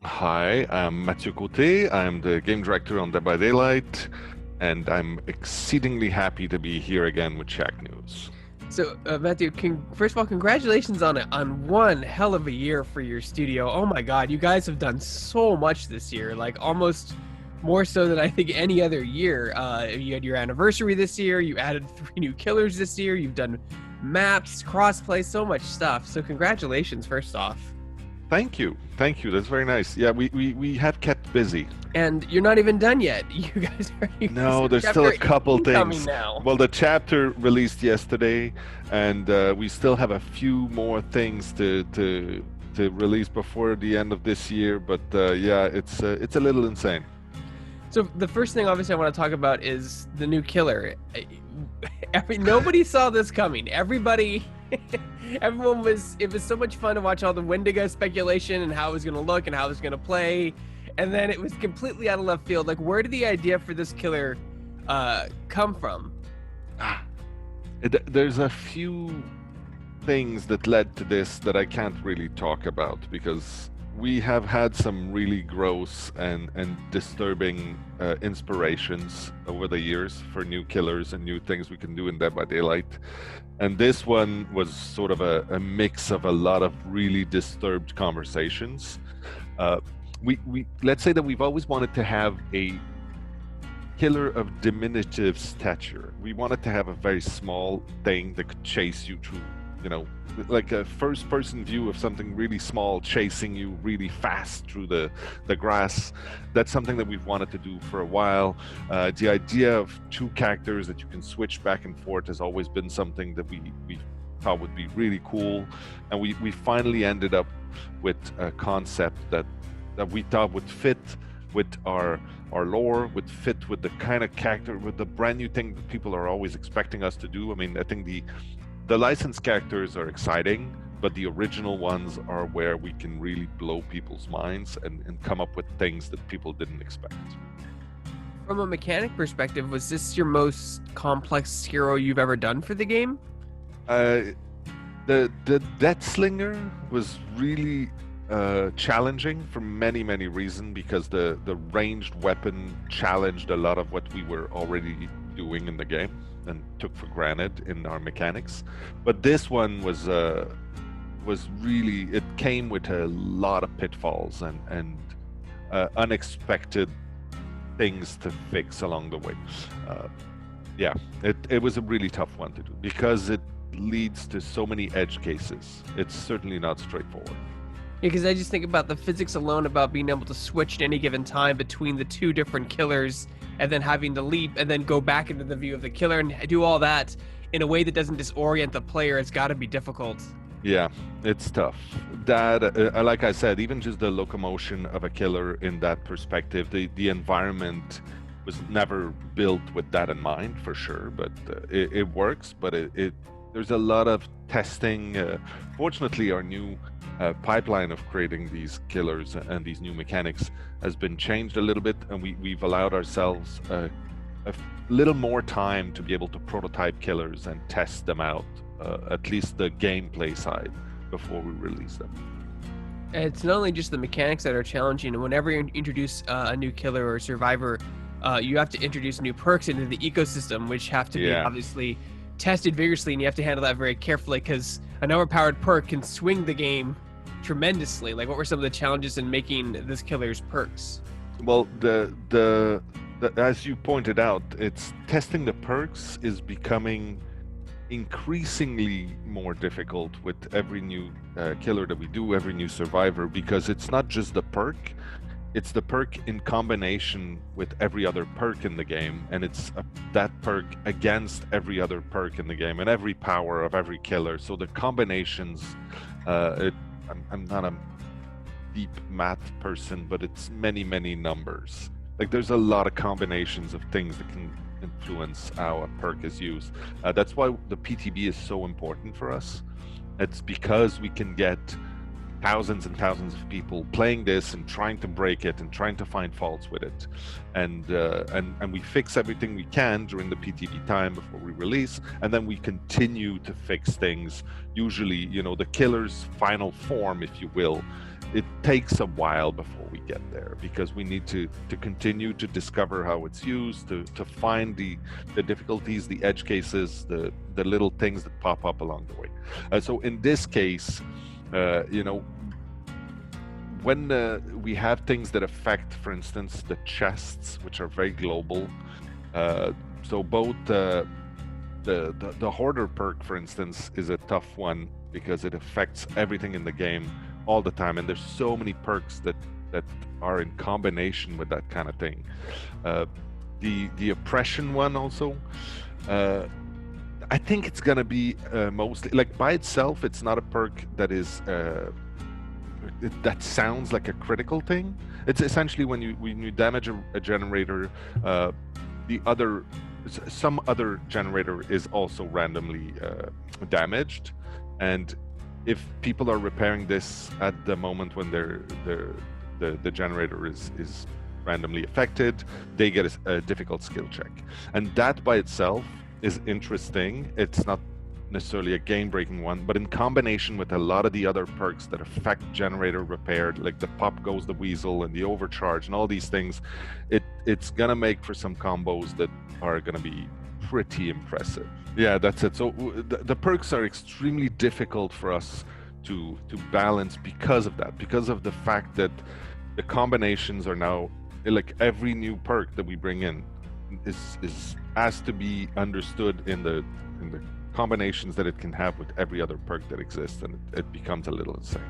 Hi, I'm Mathieu Côté. I'm the game director on Dead by Daylight, and I'm exceedingly happy to be here again with Shacknews. So, Matthew, first of all, congratulations on one hell of a year for your studio. Oh my God, you guys have done so much this year, like almost more so than I think any other year. You had your anniversary this year. You added 3 new killers this year. You've done maps, crossplay, so much stuff. So, congratulations, first off. Thank you. Thank you. That's very nice. Yeah, we have kept busy. And you're not even done yet. You guys are. No, there's still a couple coming things. now. Well, the chapter released yesterday, and we still have a few more things to release before the end of this year. But yeah, it's a little insane. So the first thing, obviously, I want to talk about is the new killer. Nobody saw this coming. Everyone was. It was so much fun to watch all the Wendigo speculation and how it was going to look and how it was going to play, and then it was completely out of left field. Like, where did the idea for this killer come from? There's a few things that led to this that I can't really talk about because we have had some really gross and disturbing inspirations over the years for new killers and new things we can do in Dead by Daylight. And this one was sort of a mix of a lot of really disturbed conversations. We let's say that we've always wanted to have a killer of diminutive stature. We wanted to have a very small thing that could chase you through, like a first-person view of something really small chasing you really fast through the grass. That's something that we've wanted to do for a while. The idea of 2 characters that you can switch back and forth has always been something that we thought would be really cool, and we finally ended up with a concept that we thought would fit with our lore, would fit with the kind of character, with the brand new thing that people are always expecting us to do. I mean, I think the licensed characters are exciting, but the original ones are where we can really blow people's minds and come up with things that people didn't expect. From a mechanic perspective, was this your most complex hero you've ever done for the game? The Death Slinger was really challenging for many reasons because the ranged weapon challenged a lot of what we were already doing in the game and took for granted in our mechanics. But this one was really, it came with a lot of pitfalls and unexpected things to fix along the way. Yeah, it was a really tough one to do because it leads to so many edge cases. It's certainly not straightforward. Yeah, because I just think about the physics alone about being able to switch at any given time between the 2 different killers and then having to leap and then go back into the view of the killer and do all that in a way that doesn't disorient the player. It's got to be difficult. Yeah, it's tough. That, like I said, even just the locomotion of a killer in that perspective, the environment was never built with that in mind, for sure, but it works, but there's a lot of testing. Fortunately, our new pipeline of creating these killers and these new mechanics has been changed a little bit, and we've allowed ourselves a little more time to be able to prototype killers and test them out, at least the gameplay side, before we release them. It's not only just the mechanics that are challenging. Whenever you introduce a new killer or survivor, you have to introduce new perks into the ecosystem, which have to be obviously tested vigorously, and you have to handle that very carefully because an overpowered perk can swing the game tremendously. Like, what were some of the challenges in making this killer's perks? Well, as you pointed out, it's testing the perks is becoming increasingly more difficult with every new killer that we do, every new survivor, because it's not just the perk, it's the perk in combination with every other perk in the game, and it's that perk against every other perk in the game and every power of every killer. So the combinations, I'm not a deep math person, but it's many numbers. Like, there's a lot of combinations of things that can influence how a perk is used. That's why the PTB is so important for us. It's because we can get thousands and thousands of people playing this and trying to break it and trying to find faults with it, and we fix everything we can during the PTB time before we release, and then we continue to fix things. Usually, the killer's final form, if you will, it takes a while before we get there, because we need to continue to discover how it's used, to find the difficulties, the edge cases, the little things that pop up along the way. So in this case, when we have things that affect, for instance, the chests, which are very global, so both the Hoarder perk, for instance, is a tough one because it affects everything in the game all the time, and there's so many perks that are in combination with that kind of thing. The oppression one also, I think it's gonna be mostly, like, by itself, it's not a perk that is that sounds like a critical thing. It's essentially when you damage a generator, some other generator is also randomly damaged, and if people are repairing this at the moment when the generator is randomly affected, they get a difficult skill check, and that by itself is interesting. It's not necessarily a game-breaking one, but in combination with a lot of the other perks that affect generator repair, like the pop goes the weasel and the overcharge and all these things, it's gonna make for some combos that are gonna be pretty impressive. Yeah, that's it. So the perks are extremely difficult for us to balance because of that, because of the fact that the combinations are now, like, every new perk that we bring in has to be understood in the combinations that it can have with every other perk that exists, and it becomes a little insane.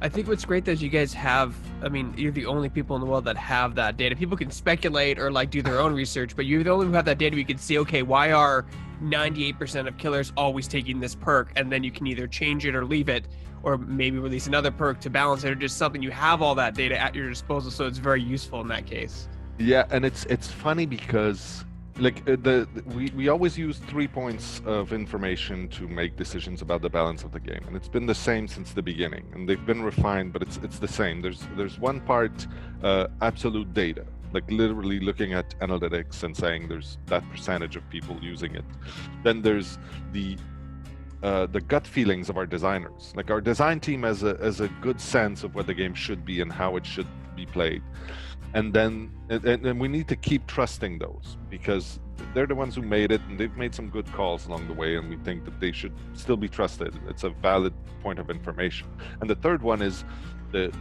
I think what's great that you guys have, I mean, you're the only people in the world that have that data. People can speculate or like do their own research, but you're the only who have that data. You can see, okay, why are 98% of killers always taking this perk? And then you can either change it or leave it, or maybe release another perk to balance it, or just something. You have all that data at your disposal, so it's very useful in that case. Yeah, and it's funny because, like, we always use 3 points of information to make decisions about the balance of the game, and it's been the same since the beginning, and they've been refined, but it's the same. There's one part, absolute data, like literally looking at analytics and saying there's that percentage of people using it. Then there's the gut feelings of our designers. Like, our design team has a good sense of what the game should be and how it should be played. And then and we need to keep trusting those, because they're the ones who made it, and they've made some good calls along the way, and we think that they should still be trusted. It's a valid point of information. And the third one is the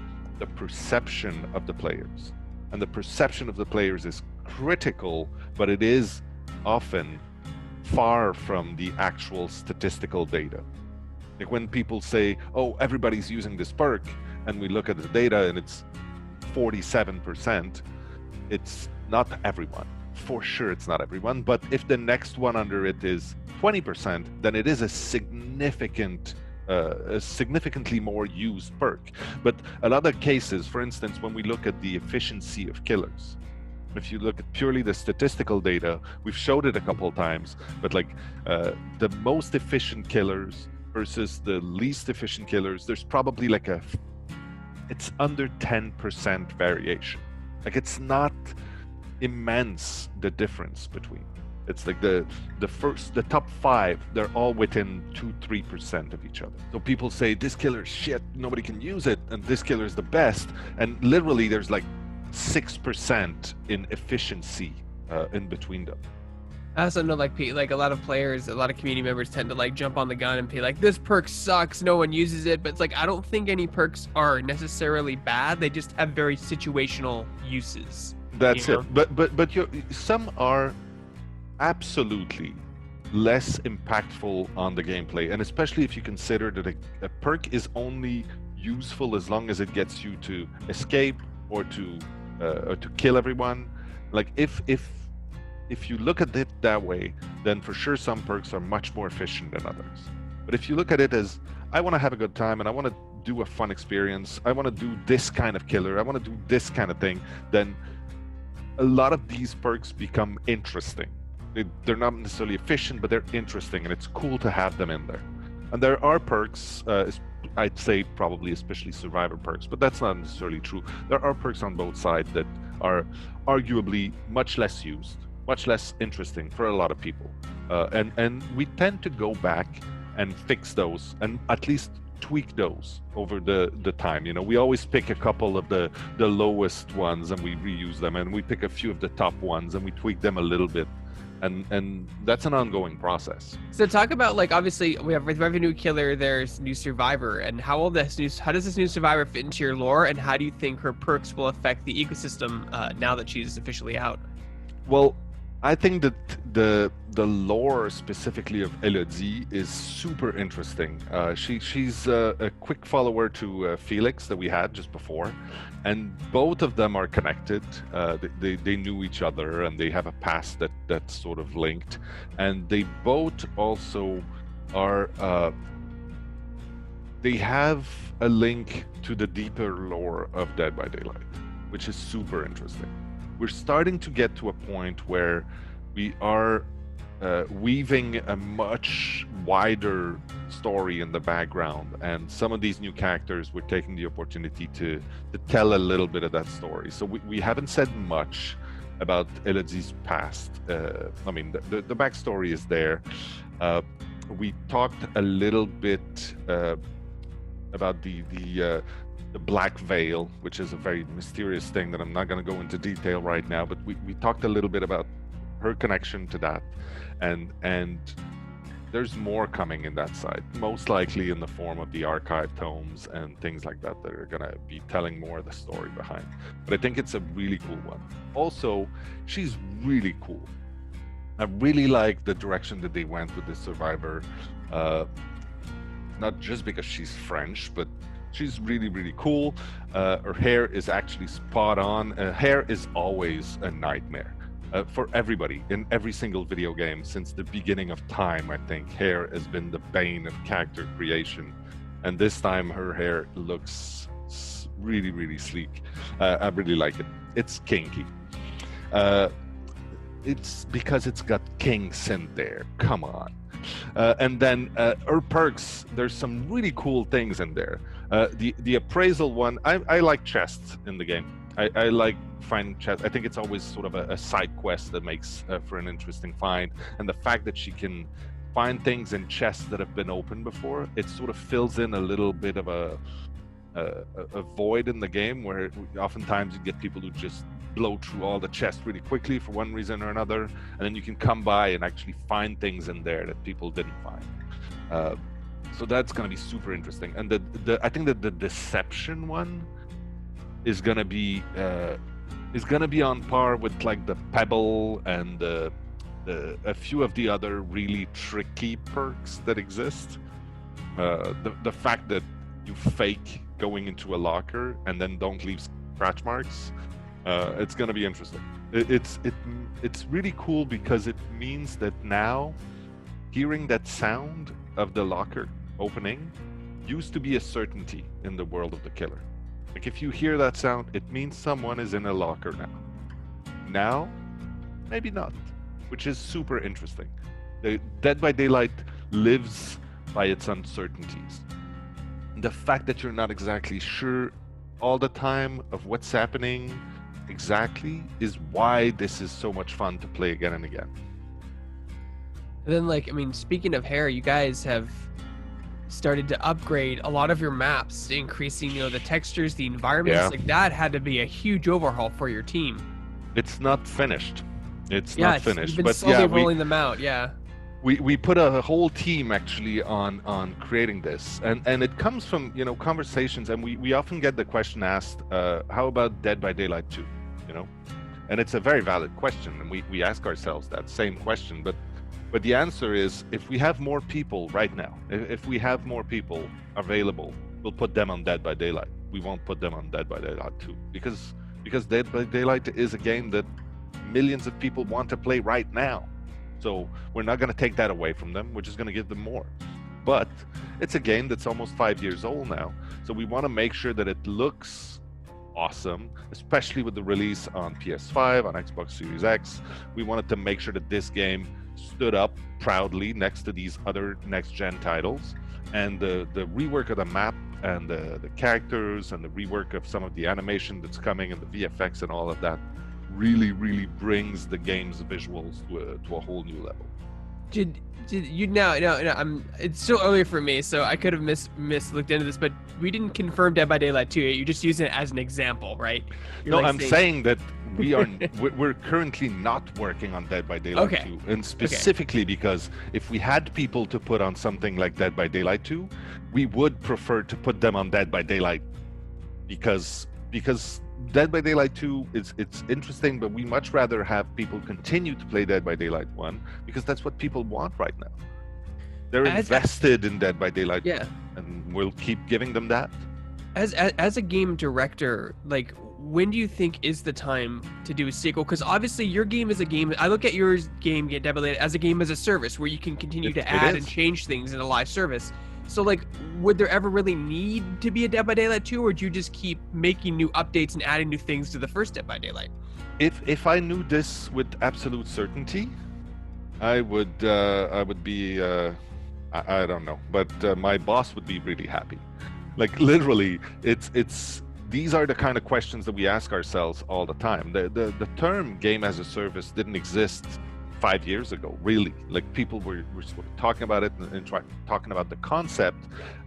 perception of the players. And the perception of the players is critical, but it is often far from the actual statistical data. Like, when people say, oh, everybody's using this perk, and we look at the data and it's 47%, it's not everyone. For sure, it's not everyone. But if the next one under it is 20%, then it is a significantly more used perk. But a lot of cases, for instance, when we look at the efficiency of killers, if you look at purely the statistical data, we've showed it a couple of times, but like the most efficient killers versus the least efficient killers, there's probably like it's under 10% variation. Like, it's not immense, the difference between. It's like the top 5, they're all within 2-3% of each other. So people say this killer is shit, nobody can use it, and this killer is the best, and literally there's like 6% in efficiency in between them. I also know, like a lot of players, a lot of community members tend to like jump on the gun and be like, this perk sucks, no one uses it. But it's like, I don't think any perks are necessarily bad. They just have very situational uses. That's it. But some are absolutely less impactful on the gameplay, and especially if you consider that a perk is only useful as long as it gets you to escape or to kill everyone. Like, if you look at it that way, then for sure some perks are much more efficient than others. But if you look at it as, I want to have a good time and I want to do a fun experience, I want to do this kind of killer, I want to do this kind of thing, then a lot of these perks become interesting. They're not necessarily efficient, but they're interesting, and it's cool to have them in there. And there are perks, I'd say probably especially survivor perks, but that's not necessarily true. There are perks on both sides that are arguably much less used, much less interesting for a lot of people, and we tend to go back and fix those and at least tweak those over the time. We always pick a couple of the lowest ones and we reuse them, and we pick a few of the top ones and we tweak them a little bit, and that's an ongoing process. So talk about, like, obviously we have with Revenue Killer, there's new Survivor, and how does this new Survivor fit into your lore, and how do you think her perks will affect the ecosystem now that she's officially out? Well, I think that the lore specifically of Elodie is super interesting. She's a quick follower to Felix that we had just before, and both of them are connected. They knew each other, and they have a past that's sort of linked, and they both also are. They have a link to the deeper lore of Dead by Daylight, which is super interesting. We're starting to get to a point where we are weaving a much wider story in the background, and some of these new characters, we're taking the opportunity to tell a little bit of that story. So we haven't said much about Elodie's past. I mean, the backstory is there. We talked a little bit about the Black Veil, which is a very mysterious thing that I'm not going to go into detail right now, but we talked a little bit about her connection to that, and there's more coming in that side, most likely in the form of the archive tomes and things like that are going to be telling more of the story behind. But I think it's a really cool one. Also, she's really cool. I really like the direction that they went with this Survivor, not just because she's French, but she's really, really cool. Her hair is actually spot on. Hair is always a nightmare for everybody in every single video game since the beginning of time. I think hair has been the bane of character creation, and this time her hair looks really, really sleek. I really like it. It's kinky. It's because it's got kinks in there. Come on. And then her perks, there's some really cool things in there. The appraisal one, I like chests in the game. I like finding chests. I think it's always sort of a side quest that makes for an interesting find. And the fact that she can find things in chests that have been opened before, it sort of fills in a little bit of a void in the game where oftentimes you get people who just blow through all the chests really quickly for one reason or another, and then you can come by and actually find things in there that people didn't find. So that's going to be super interesting. And I think that the deception one is going to be on par with like the Pebble and a few of the other really tricky perks that exist. The fact that you fake going into a locker and then don't leave scratch marks. It's going to be interesting. It's really cool because it means that now hearing that sound of the locker opening used to be a certainty in the world of the killer. Like if you hear that sound, it means someone is in a locker now. Now, maybe not, which is super interesting. The Dead by Daylight lives by its uncertainties. The fact that you're not exactly sure all the time of what's happening exactly is why this is so much fun to play again and again. And then, like, I mean, speaking of hair, you guys have started to upgrade a lot of your maps, increasing, the textures, the environments. Yeah. Like that had to be a huge overhaul for your team. It's not finished. It's not finished. You've been but slowly rolling them out. Yeah. We put a whole team actually on creating this, and it comes from conversations, and we often get the question asked, how about Dead by Daylight 2? And it's a very valid question, and we ask ourselves that same question, but the answer is, if we have more people right now, if we have more people available, we'll put them on Dead by Daylight. We won't put them on Dead by Daylight 2 because Dead by Daylight is a game that millions of people want to play right now. So we're not going to take that away from them. We're just going to give them more. But it's a game that's almost 5 years old now. So we want to make sure that it looks awesome, especially with the release on PS5, on Xbox Series X. We wanted to make sure that this game stood up proudly next to these other next-gen titles. and the rework of the map and the characters and the rework of some of the animation that's coming and the VFX and all of that really brings the game's visuals to a whole new level. Did you now? No, I'm. It's still early for me, so I could have looked into this, but we didn't confirm Dead by Daylight 2. You just using it as an example, right? No, I'm saying that we're currently not working on Dead by Daylight 2, and specifically because if we had people to put on something like Dead by Daylight 2, we would prefer to put them on Dead by Daylight because Dead by Daylight 2 it's interesting, but we much rather have people continue to play Dead by Daylight 1 because that's what people want right now. They're invested in Dead by Daylight 1, and we'll keep giving them that. As a game director, like, when do you think is the time to do a sequel? Because obviously your game is a game. I look at your game, Dead by Daylight, as a game as a service where you can continue to add and change things in a live service. So, like, would there ever really need to be a Dead by Daylight 2, or do you just keep making new updates and adding new things to the first Dead by Daylight? If I knew this with absolute certainty, I would be I don't know, but my boss would be really happy. Like, literally, it's these are the kind of questions that we ask ourselves all the time. The term game as a service didn't exist 5 years ago, really. Like, people were sort of talking about it and talking about the concept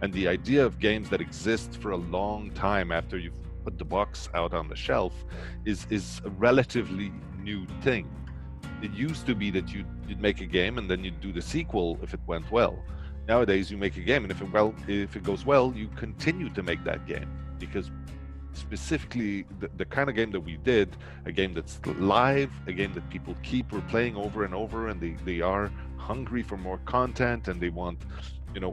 and the idea of games that exist for a long time after you've put the box out on the shelf is a relatively new thing. It used to be that you'd make a game and then you'd do the sequel if it went well. Nowadays, you make a game, and if it goes well, you continue to make that game, because specifically the kind of game that we did, a game that's live, a game that people keep replaying over and over, and they are hungry for more content, and they want,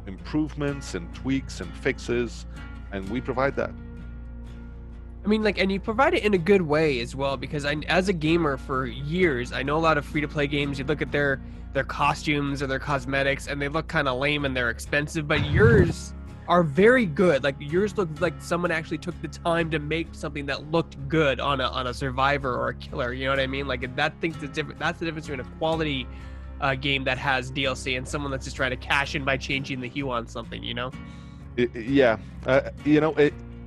improvements and tweaks and fixes, and we provide that. I mean, like, and you provide it in a good way as well, because as a gamer for years, I know a lot of free-to-play games, you look at their costumes or their cosmetics, and they look kind of lame and they're expensive, but yours are very good. Like, yours look like someone actually took the time to make something that looked good on a survivor or a killer. You know what I mean? Like, that's the difference between a quality game that has DLC and someone that's just trying to cash in by changing the hue on something.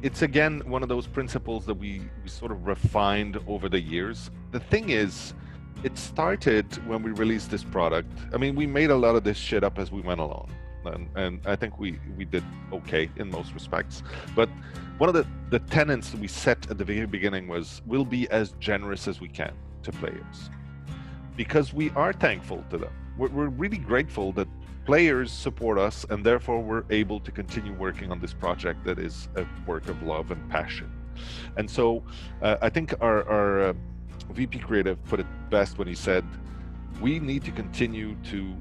It's again one of those principles that we sort of refined over the years. The thing is, it started when we released this product. I mean, we made a lot of this shit up as we went along, and I think we did okay in most respects. But one of the tenets we set at the very beginning was, we'll be as generous as we can to players, because we are thankful to them. We're really grateful that players support us, and therefore we're able to continue working on this project that is a work of love and passion. And so I think our VP Creative put it best when he said, we need to continue to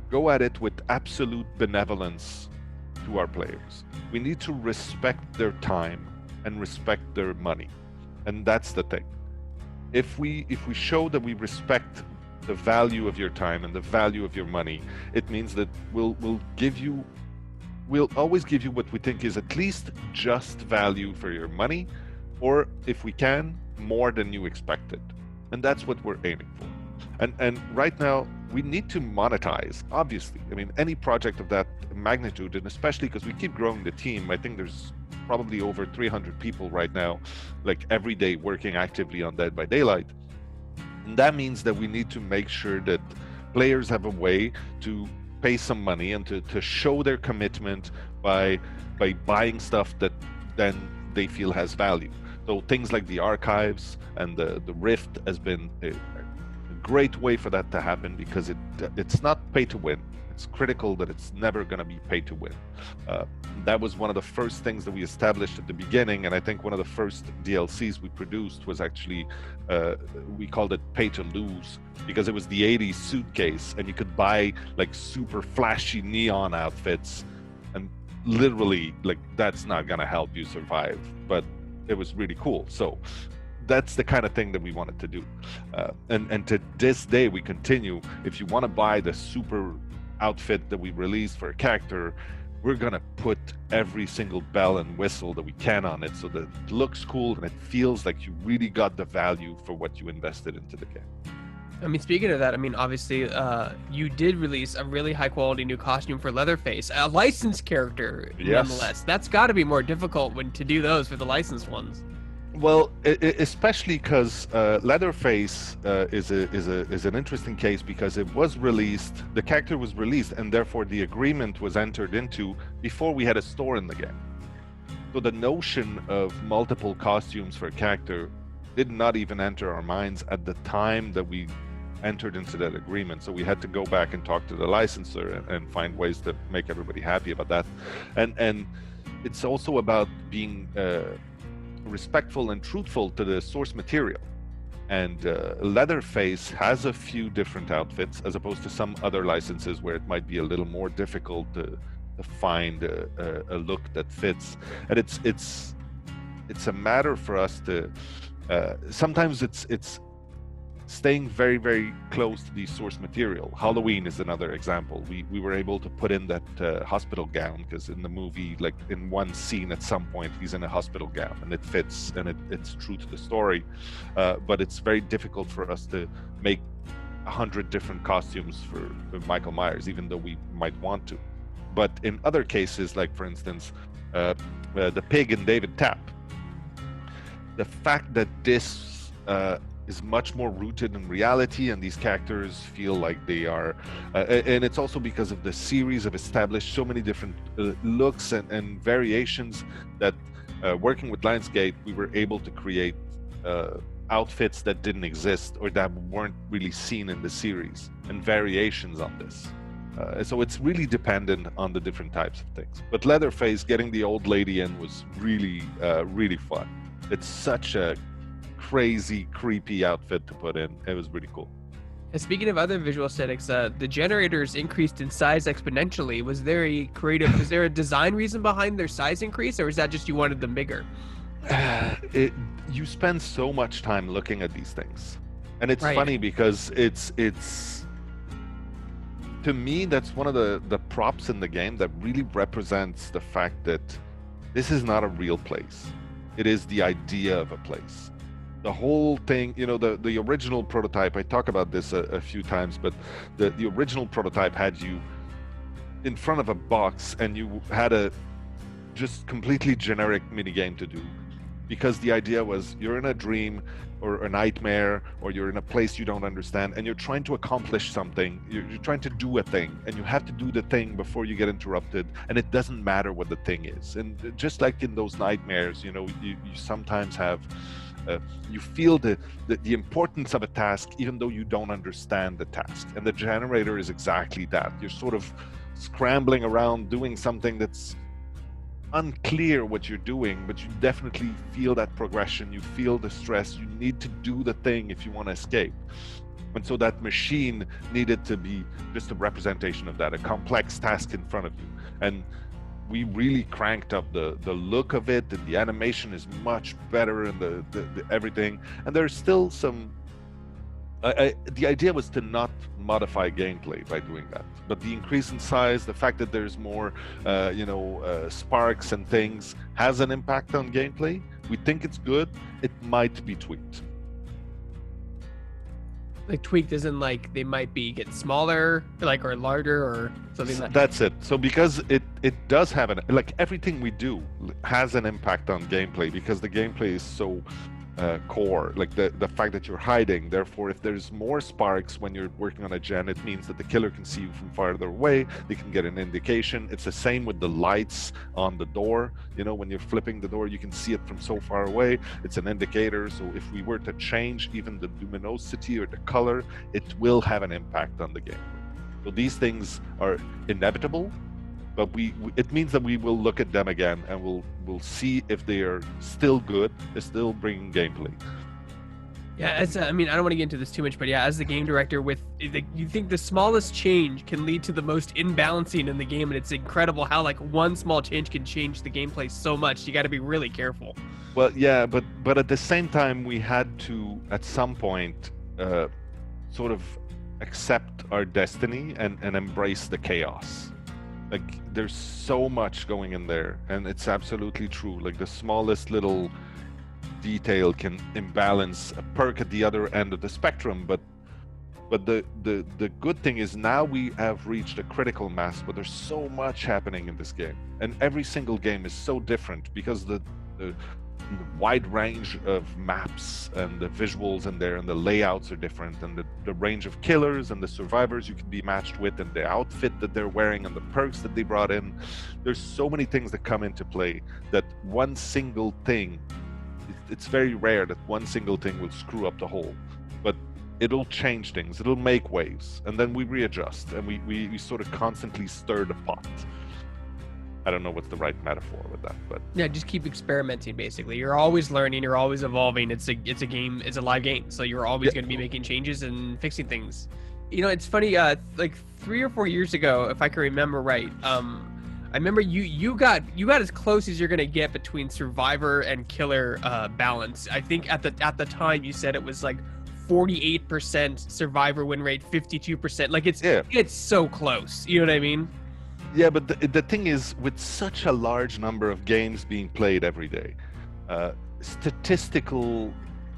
go at it with absolute benevolence to our players. We need to respect their time and respect their money. And that's the thing. If we show that we respect the value of your time and the value of your money, it means that we'll always give you what we think is at least just value for your money, or if we can, more than you expected. And that's what we're aiming for. And right now, we need to monetize, obviously. I mean, any project of that magnitude, and especially because we keep growing the team, I think there's probably over 300 people right now, like, every day working actively on Dead by Daylight. And that means that we need to make sure that players have a way to pay some money and to show their commitment by buying stuff that then they feel has value. So things like the archives and the Rift has been a great way for that to happen, because it's not pay to win. It's critical that it's never going to be pay to win. That was one of the first things that we established at the beginning, and I think one of the first DLCs we produced was actually, we called it pay to lose, because it was the 80s suitcase, and you could buy like super flashy neon outfits, and literally, like, that's not going to help you survive, but it was really cool. So that's the kind of thing that we wanted to do. And to this day, we continue. If you want to buy the super outfit that we released for a character, we're gonna put every single bell and whistle that we can on it, so that it looks cool and it feels like you really got the value for what you invested into the game. I mean, speaking of that, I mean, obviously, you did release a really high quality new costume for Leatherface, a licensed character, Yes. nonetheless. That's got to be more difficult when to do those for the licensed ones. Well, especially because Leatherface is an interesting case because it was released, the character was released, and therefore the agreement was entered into before we had a store in the game. So the notion of multiple costumes for a character did not even enter our minds at the time that we entered into that agreement. So we had to go back and talk to the licensor and find ways to make everybody happy about that. And it's also about being respectful and truthful to the source material. And Leatherface has a few different outfits as opposed to some other licenses where it might be a little more difficult to find a look that fits. And it's a matter for us to sometimes it's staying very, very close to the source material. Halloween is another example. We were able to put in that hospital gown because in the movie, like in one scene at some point, he's in a hospital gown and it fits and it's true to the story. But it's very difficult for us to make 100 different costumes for Michael Myers, even though we might want to. But in other cases, like for instance, the pig in David Tapp, the fact that this is much more rooted in reality and these characters feel like they are and it's also because of the series of established so many different looks and variations that working with Lionsgate we were able to create outfits that didn't exist or that weren't really seen in the series and variations on this. So it's really dependent on the different types of things. But Leatherface, getting the old lady in was really really fun. It's such a crazy, creepy outfit to put in. It was really cool. And speaking of other visual aesthetics, the generators increased in size exponentially. Was there a creative, was there a design reason behind their size increase, or is that just you wanted them bigger? You spend so much time looking at these things. And it's Right. funny because it's to me, that's one of the props in the game that really represents the fact that this is not a real place. It is the idea of a place. The whole thing, you know, the original prototype, I talk about this a few times, but the original prototype had you in front of a box and you had a just completely generic minigame to do because the idea was you're in a dream or a nightmare or you're in a place you don't understand and you're trying to accomplish something, you're trying to do a thing and you have to do the thing before you get interrupted and it doesn't matter what the thing is. And just like in those nightmares, you know, you sometimes have you feel the importance of a task even though you don't understand the task, and the generator is exactly that. You're sort of scrambling around doing something that's unclear what you're doing, but you definitely feel that progression, you feel the stress, you need to do the thing if you want to escape. And so that machine needed to be just a representation of that, a complex task in front of you. And we really cranked up the look of it, and the animation is much better and the everything. And there's still some the idea was to not modify gameplay by doing that, but the increase in size, the fact that there's more sparks and things has an impact on gameplay. We think it's good. It might be tweaked. Like tweaked as in like they might be get smaller, like or larger or something like that. That's it. So because it does have an, like everything we do has an impact on gameplay because the gameplay is so core, like the fact that you're hiding. Therefore, if there's more sparks when you're working on a gen, it means that the killer can see you from farther away. They can get an indication. It's the same with the lights on the door. You know, when you're flipping the door, you can see it from so far away. It's an indicator. So if we were to change even the luminosity or the color, it will have an impact on the game. So these things are inevitable, but it means that we will look at them again and we'll see if they are still good, they're still bringing gameplay. Yeah, as I mean, I don't want to get into this too much, but yeah, as the game director, you think the smallest change can lead to the most imbalancing in the game, and it's incredible how like one small change can change the gameplay so much. You got to be really careful. Well, yeah, but at the same time, we had to at some point sort of accept our destiny and embrace the chaos. Like there's so much going in there, and it's absolutely true. Like the smallest little detail can imbalance a perk at the other end of the spectrum, but But the good thing is now we have reached a critical mass, but there's so much happening in this game, and every single game is so different because the wide range of maps and the visuals in there and the layouts are different, and the range of killers and the survivors you can be matched with, and the outfit that they're wearing and the perks that they brought in. There's so many things that come into play that one single thing, it's very rare that one single thing will screw up the whole, but it'll change things, it'll make waves, and then we readjust, and we sort of constantly stir the pot. I don't know what's the right metaphor with that, but yeah, just keep experimenting. Basically, you're always learning, you're always evolving. It's a game, it's a live game, so you're always going to be making changes and fixing things. You know, it's funny. Like 3 or 4 years ago, if I can remember right, I remember you got as close as you're going to get between survivor and killer balance. I think at the time you said it was like 48% survivor win rate, 52%. Like it's so close. You know what I mean? Yeah, but the thing is, with such a large number of games being played every day, statistical,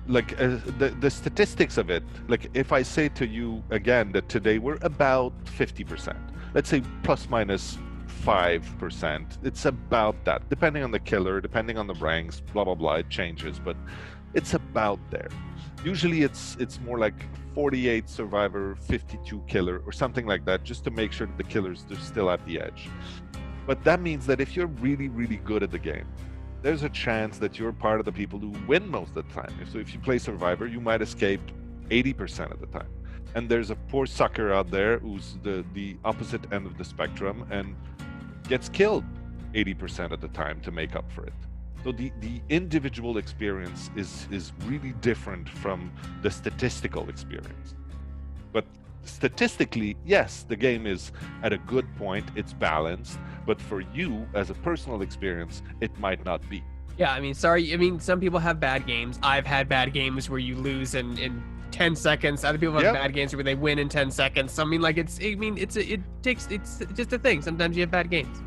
like the statistics of it, like if I say to you again that today we're about 50%, let's say plus minus 5%, it's about that, depending on the killer, depending on the ranks, blah, blah, blah, it changes, but it's about there. Usually it's more like 48 survivor, 52 killer, or something like that, just to make sure that the killers are still at the edge. But that means that if you're really, really good at the game, there's a chance that you're part of the people who win most of the time. So if you play survivor, you might escape 80% of the time. And there's a poor sucker out there who's the opposite end of the spectrum and gets killed 80% of the time to make up for it. So the individual experience is really different from the statistical experience. But statistically, yes, the game is at a good point, it's balanced, but for you as a personal experience, it might not be. Yeah, I mean, sorry. I mean, some people have bad games. I've had bad games where you lose in 10 seconds. Other people have bad games where they win in 10 seconds. So, I mean, like it's just a thing. Sometimes you have bad games.